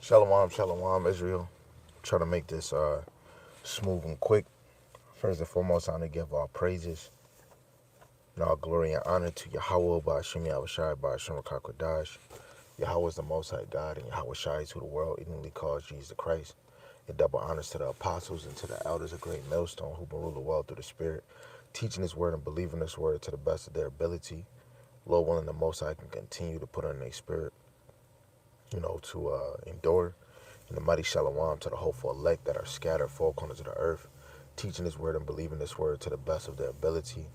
Shalom, shalom, Israel. Try to make this smooth and quick. First and foremost, I want to give all praises and all glory and honor to Yahweh by Hashem Yahushai by Hashem Rakakwadash. Yahweh is the Most High God, and Yahweh Shai is who the world ignorantly calls Jesus Christ. And double honors to the apostles and to the elders of Great Millstone who can rule the world through the Spirit, teaching His word and believing His word to the best of their ability. Lord willing, the Most High can continue to put on their spirit, to endure. In the mighty shalom to the hopeful elect that are scattered four corners of the earth, teaching His word and believing His word to the best of their ability.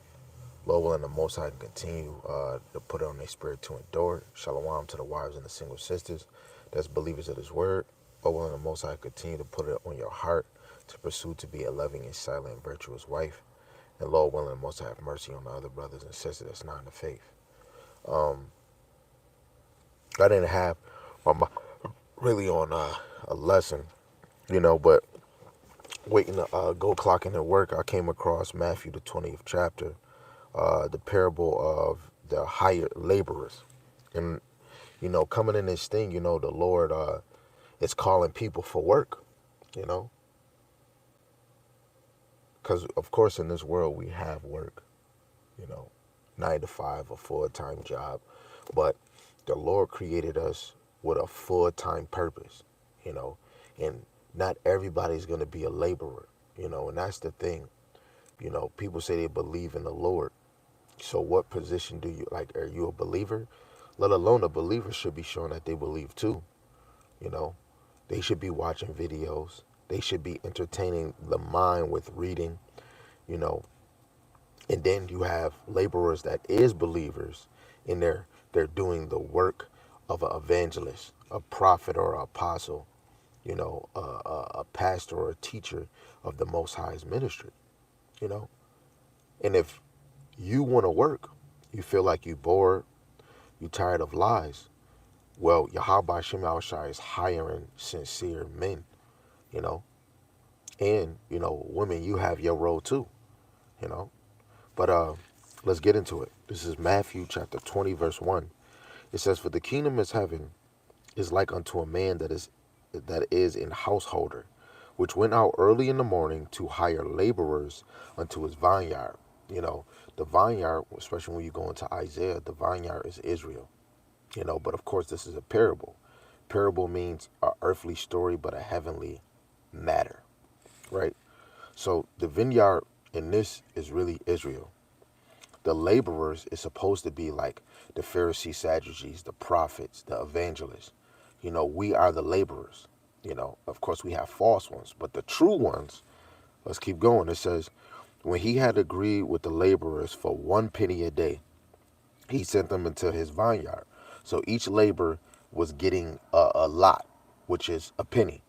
Lord willing, the Most High can continue to put it on their spirit to endure. Shalom to the wives and the single sisters that's believers of His word. Lord willing, the Most High continue to put it on your heart to pursue to be a loving and silent and virtuous wife. And Lord willing, the Most High have mercy on the other brothers and sisters that's not in the faith. I didn't have really on a lesson, but waiting to go clocking at work, I came across Matthew the 20th chapter, the parable of the hired laborers. And, coming in this thing, the Lord is calling people for work, you know, because, of course, in this world we have work, you know, 9 to 5, a full-time job. But the Lord created us with a full-time purpose, you know, and not everybody's going to be a laborer, and that's the thing. People say they believe in the Lord. So what position do you like? Are you a believer? Let alone a believer should be showing that they believe too. You know, they should be watching videos. They should be entertaining the mind with reading, you know. And then you have laborers that is believers, and they're doing the work of an evangelist, a prophet or an apostle, a pastor or a teacher of the Most High's ministry, you know. And if you want to work, you feel like you're bored, you're tired of lies, well, Yahweh Hashem Yahushua is hiring sincere men, you know. And, women, you have your role too, you know. But let's get into it. This is Matthew chapter 20, verse 1. It says, "For the kingdom of heaven is like unto a man that is an householder, which went out early in the morning to hire laborers unto his vineyard." The vineyard, especially when you go into Isaiah, the vineyard is Israel. But of course, this is a parable. Parable means a earthly story, but a heavenly matter, right? So the vineyard in this is really Israel. The laborers is supposed to be like the Pharisees, Sadducees, the prophets, the evangelists. We are the laborers. Of course, we have false ones, but the true ones, let's keep going. It says, when he had agreed with the laborers for 1 penny a day, he sent them into his vineyard. So each labor was getting a lot, which is a penny,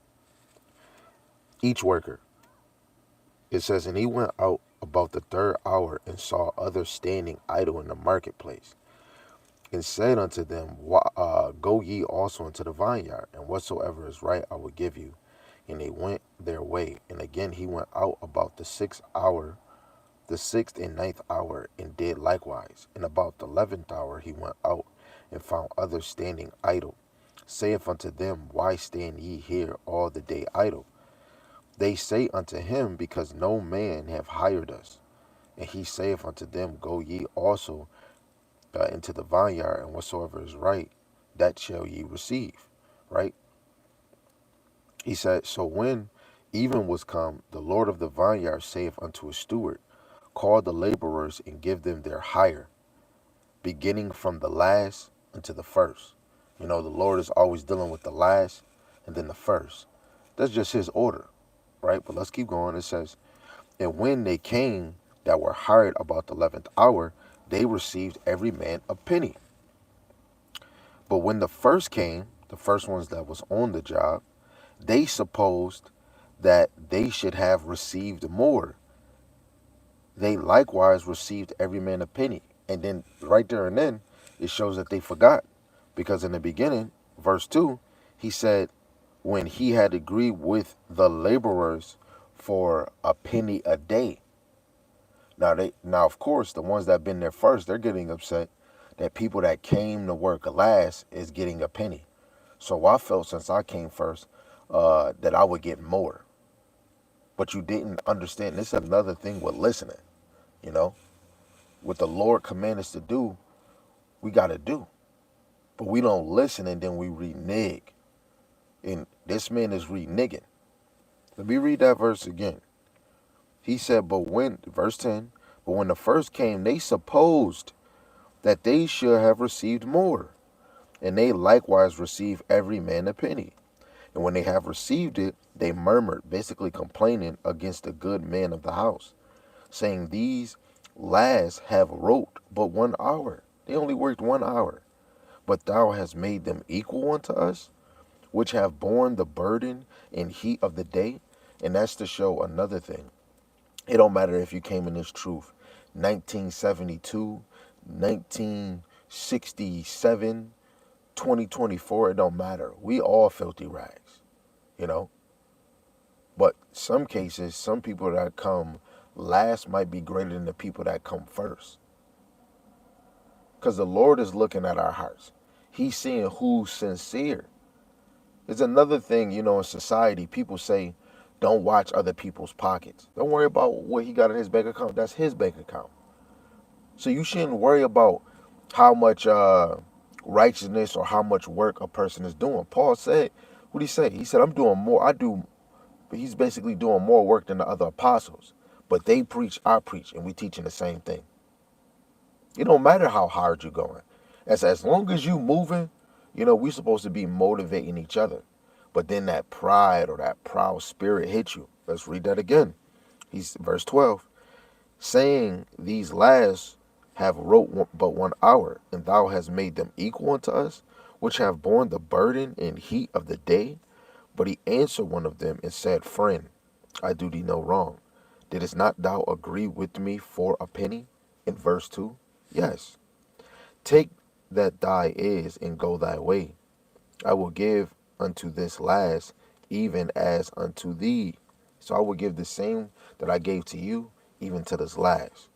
each worker. It says, and he went out about the third hour and saw others standing idle in the marketplace, and said unto them, go ye also into the vineyard, and whatsoever is right I will give you. And they went their way. And again he went out about the 6th and 9th hour, and did likewise. And about the 11th hour he went out, and found others standing idle. Saith unto them, why stand ye here all the day idle? They say unto him, because no man have hired us. And he saith unto them, go ye also into the vineyard, and whatsoever is right, that shall ye receive. Right? He said, so when even was come, the Lord of the vineyard saith unto his steward, call the laborers and give them their hire, beginning from the last unto the first. The Lord is always dealing with the last and then the first. That's just his order, right? But let's keep going. It says, and when they came that were hired about the 11th hour, they received every man a penny. But when the first came, the first ones that was on the job, they supposed that they should have received more. They likewise received every man a penny. And then right there and then, it shows that they forgot. Because in the beginning, verse 2, he said, when he had agreed with the laborers for 1 penny a day. Now, of course, the ones that have been there first, they're getting upset that people that came to work last is getting 1 penny. So I felt since I came first that I would get more. But you didn't understand. This is another thing with listening. You know, what the Lord commanded us to do, we got to do. But we don't listen and then we renege. And this man is reneging. Let me read that verse again. He said, verse 10, but when the first came, they supposed that they should have received more. And they likewise received every man a penny. And when they have received it, they murmured, basically complaining against the good man of the house, saying, these lads have wrote but 1 hour. They only worked 1 hour. But thou hast made them equal unto us, which have borne the burden and heat of the day. And that's to show another thing. It don't matter if you came in this truth 1972, 1967, 2024, it don't matter. We all filthy rags, you know. But some cases, some people that come last might be greater than the people that come first. Because the Lord is looking at our hearts. He's seeing who's sincere. There's another thing, you know, in society, people say, don't watch other people's pockets. Don't worry about what he got in his bank account. That's his bank account. So you shouldn't worry about how much righteousness or how much work a person is doing. Paul said, what did he say? He said, I'm doing more. But he's basically doing more work than the other apostles. But they preach, I preach, and we teaching the same thing. It don't matter how hard you're going. As long as you moving, you know, we're supposed to be motivating each other. But then that pride or that proud spirit hits you. Let's read that again. He's verse 12. Saying these last have wrote but 1 hour, and thou hast made them equal unto us, which have borne the burden and heat of the day. But he answered one of them and said, friend, I do thee no wrong. Didst not thou agree with me for a penny? In verse 2, yes. Take that thy is and go thy way. I will give unto this last even as unto thee. So I will give the same that I gave to you, even to this last.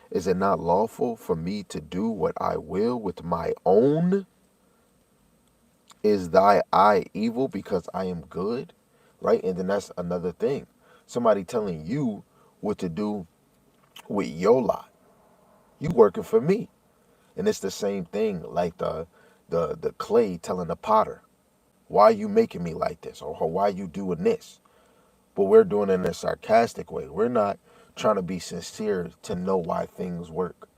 Is it not lawful for me to do what I will with my own? Is thy eye evil because I am good? Right? And then that's another thing. Somebody telling you what to do with your lot. You working for me. And it's the same thing like the clay telling the potter, why are you making me like this? Or why are you doing this? But we're doing it in a sarcastic way. We're not trying to be sincere to know why things work.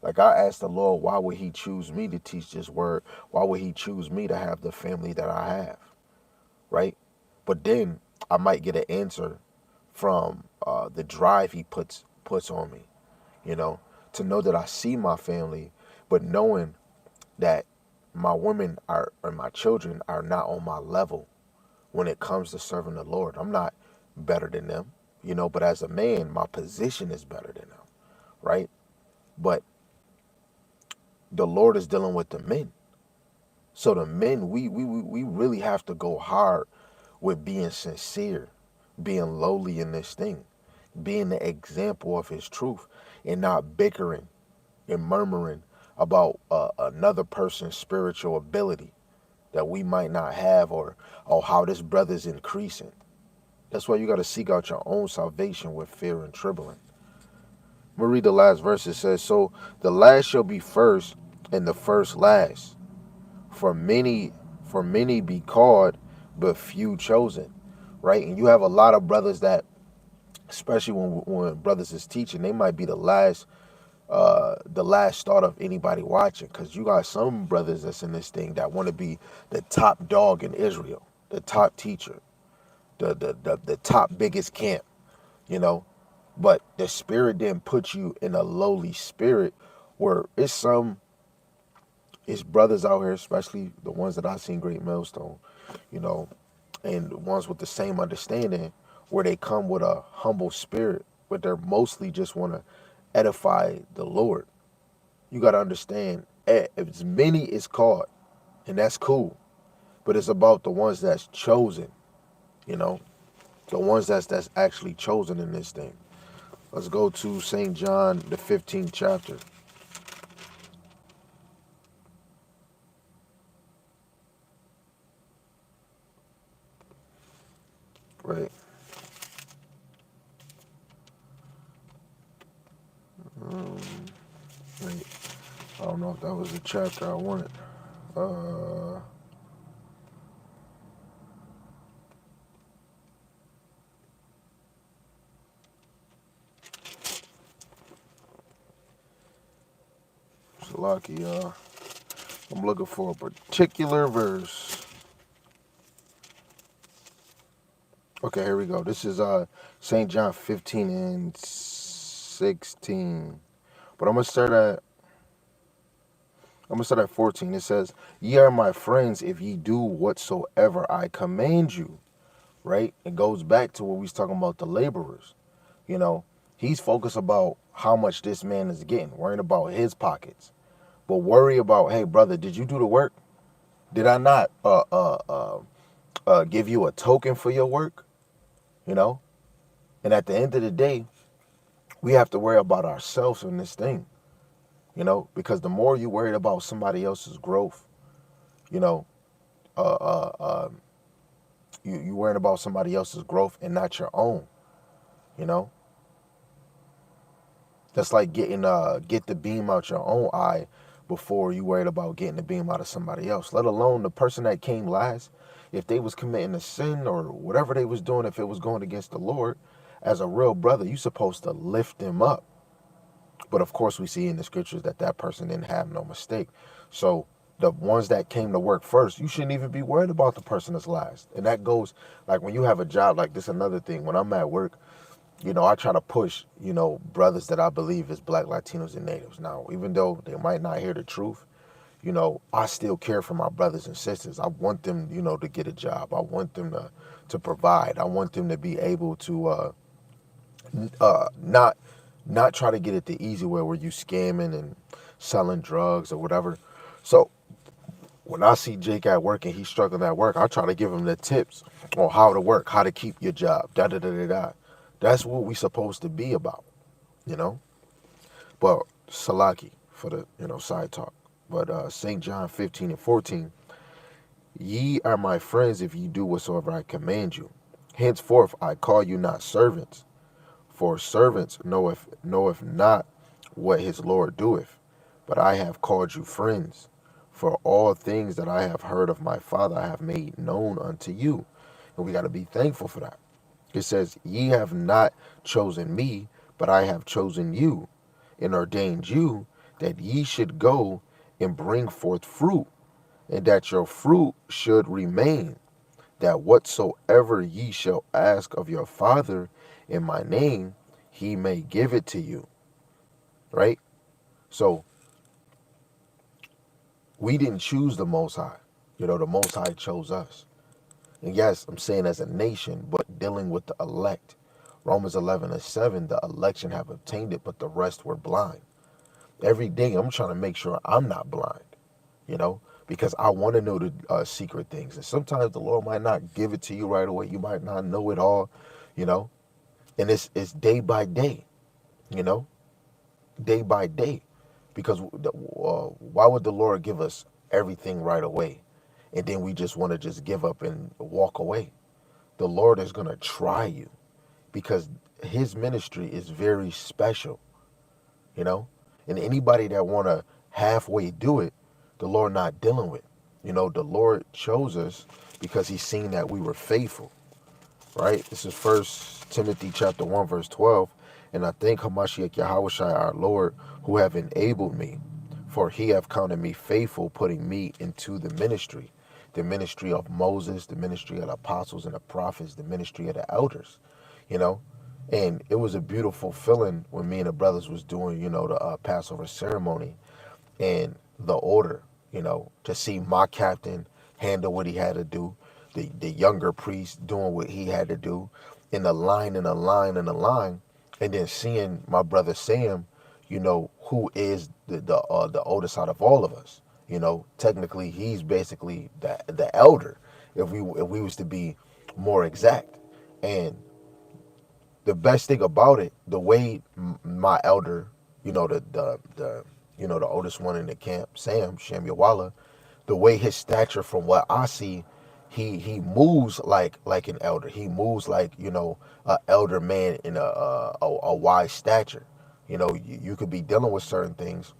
Like I asked the Lord, why would he choose me to teach this word? Why would he choose me to have the family that I have? Right? But then I might get an answer from the drive he puts on me, you know, to know that I see my family, but knowing that my women are and my children are not on my level when it comes to serving the Lord. I'm not better than them, you know, but as a man, my position is better than them, right? But the Lord is dealing with the men. So the men, we really have to go hard with being sincere, being lowly in this thing, being the example of his truth, and not bickering and murmuring about another person's spiritual ability that we might not have, or how this brother's increasing. That's why you got to seek out your own salvation with fear and trembling. I'm going to read the last verse. It says, so the last shall be first and the first last. For many be called, but few chosen. Right? And you have a lot of brothers that, especially when brothers is teaching, they might be the last start of anybody watching, because you got some brothers that's in this thing that want to be the top dog in Israel, the top teacher, the top biggest camp, you know. But the spirit didn't put you in a lowly spirit where it's brothers out here, especially the ones that I've seen Great Millstone, you know, and the ones with the same understanding, where they come with a humble spirit, but they're mostly just want to edify the Lord. You got to understand, as many is called, and that's cool, but it's about the ones that's chosen, you know, the ones that's actually chosen in this thing. Let's go to St. John, the 15th chapter. Right. Um, wait. I don't know if that was the chapter I wanted. Uh, Salaki, I'm looking for a particular verse. Okay, here we go. This is St. John 15 and 16. But I'm gonna start at 14. It says, "Ye are my friends if ye do whatsoever I command you." Right? It goes back to what we was talking about the laborers. You know, he's focused about how much this man is getting, worrying about his pockets. But worry about, hey brother, did you do the work? Did I not give you a token for your work? You know? And at the end of the day, we have to worry about ourselves in this thing, you know, because the more you worried about somebody else's growth, you know, uh, uh, uh, you worrying about somebody else's growth and not your own, you know. That's like get the beam out your own eye before you worried about getting the beam out of somebody else. Let alone the person that came last, if they was committing a sin or whatever they was doing, if it was going against the Lord, as a real brother, you supposed to lift them up. But of course, we see in the scriptures that that person didn't have no mistake. So the ones that came to work first, you shouldn't even be worried about the person that's last. And that goes like when you have a job like this. Another thing, when I'm at work, you know, I try to push, you know, brothers that I believe is Black, Latinos, and Natives. Now, even though they might not hear the truth, you know, I still care for my brothers and sisters. I want them, you know, to get a job. I want them to provide. I want them to be able to not try to get it the easy way where you scamming and selling drugs or whatever. So when I see Jake at work and he's struggling at work, I try to give him the tips on how to work, how to keep your job. Da da da da da. That's what we supposed to be about, you know. But Salaki for the side talk. But St. John 15 and 14, ye are my friends if ye do whatsoever I command you. Henceforth I call you not servants, for servants knoweth not what his Lord doeth, but I have called you friends. For all things that I have heard of my Father I have made known unto you. And we got to be thankful for that. It says, ye have not chosen me, but I have chosen you, and ordained you that ye should go and bring forth fruit, and that your fruit should remain, that whatsoever ye shall ask of your Father in my name, he may give it to you. Right? So we didn't choose the Most High. You know, the Most High chose us. And yes, I'm saying as a nation, but dealing with the elect. Romans 11 and 7, the election have obtained it, but the rest were blind. Every day I'm trying to make sure I'm not blind, you know, because I want to know the secret things. And sometimes the Lord might not give it to you right away. You might not know it all, you know, and it's day by day, you know, day by day. Because why would the Lord give us everything right away? And then we just want to just give up and walk away. The Lord is going to try you because his ministry is very special, you know? And anybody that want to halfway do it, the Lord not dealing with. You know, the Lord chose us because he's seen that we were faithful, right? This is First Timothy chapter 1, verse 12. And I thank Hamashiach Yahushua our Lord, who have enabled me, for he have counted me faithful, putting me into the ministry of Moses, the ministry of the apostles and the prophets, the ministry of the elders, you know. And it was a beautiful feeling when me and the brothers was doing, you know, the Passover ceremony and the order, you know, to see my captain handle what he had to do, the younger priest doing what he had to do, in the line and the line and the line, and then seeing my brother Sam, you know, who is the oldest out of all of us. You know, technically he's basically the elder, if we was to be more exact. And the best thing about it, the way my elder, you know, the oldest one in the camp, Sam Shamuwala, the way his stature from what I see, He moves like an elder. He moves like, you know, a elder man in a wise stature. You know, you could be dealing with certain things,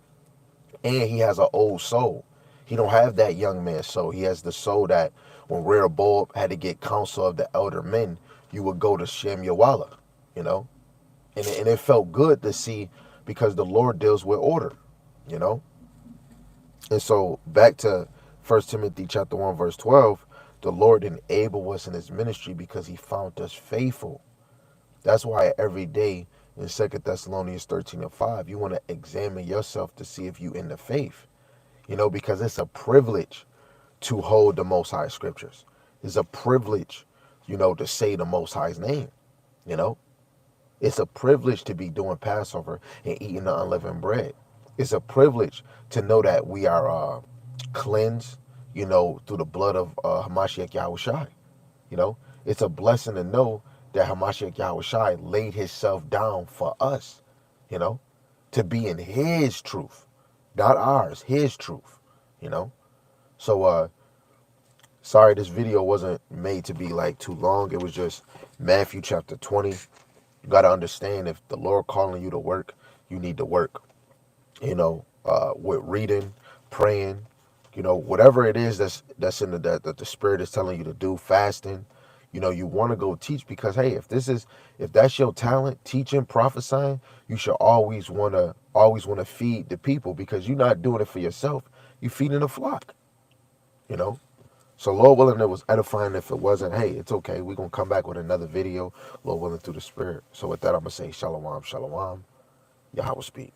and he has an old soul. He don't have that young man soul. He has the soul that when Rehoboam had to get counsel of the elder men, you would go to Shem Yawala, you know, and it felt good to see because the Lord deals with order, you know. And so back to 1 Timothy chapter 1 verse 12, the Lord enabled us in his ministry because he found us faithful. That's why every day in 2 Thessalonians 13 and 5, you want to examine yourself to see if you in the faith, you know, because it's a privilege to hold the Most High scriptures. It's a privilege, you know, to say the Most High's name, you know. It's a privilege to be doing Passover and eating the unleavened bread. It's a privilege to know that we are cleansed, you know, through the blood of Hamashiach Yahushai. You know, it's a blessing to know that Hamashiach Yahushai laid himself down for us, you know, to be in his truth, not ours, his truth, you know. So, sorry, this video wasn't made to be like too long. It was just Matthew chapter 20. You got to understand, if the Lord calling you to work, you need to work, you know, with reading, praying, you know, whatever it is that's in that the Spirit is telling you to do, fasting. You know, you want to go teach because, hey, if that's your talent, teaching, prophesying, you should always want to feed the people because you're not doing it for yourself. You're feeding the flock, you know. So Lord willing, it was edifying. If it wasn't, hey, it's okay. We're going to come back with another video, Lord willing, through the Spirit. So with that, I'm going to say shalom, shalom. Yahweh speak.